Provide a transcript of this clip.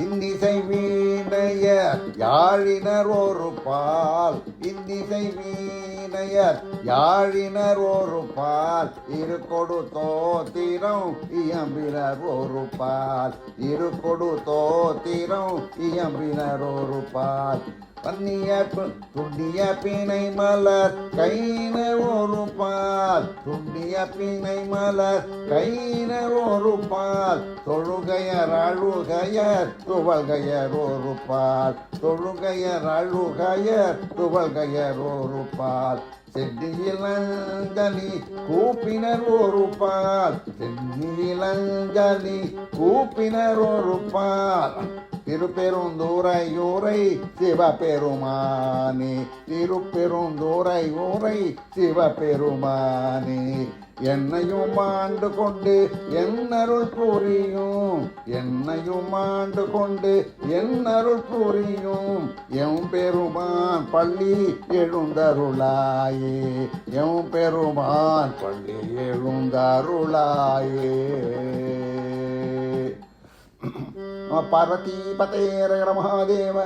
இன்னிசை வீணையர் யாழினர் ஒரு பால், இன்னிசை வீணையர் யாழினர் ஒரு பால், இருக்கொடு தோத்திரம் இயம்பினர் ஒரு பால், இருக்கொடு தோத்திரம் இயம்பினர் ஒரு பால். துண்டிய பிணை மலர் கையினர் ஒரு பால், துண்டிய பிணை மலர் கையினர் ஒரு பால், தொழுகையர் அழுகையர் துவல்கையர் ஒரு பால், தொழுகையர் அழுகையர் துவல்கையர் ஒரு பால். சென்னியிலஞ்சலி கூப்பினர் ஒரு பால், சென்னியிலஞ்சலி கூப்பினர் ஒரு பால். திருப்பெருந்துறையூரை சிவபெருமானே, திருப்பெருந்துறையூரை சிவபெருமானே, என்னையும் ஆண்டு கொண்டு என்னருள் புரியும், என்னையும் ஆண்டு கொண்டு என்னருள் புரியும். எம் பெருமான் பள்ளி எழுந்தருளாயே, எம் பெருமான் பள்ளி எழுந்தருளாயே. பார்வதி பதே ஹர மகாதேவ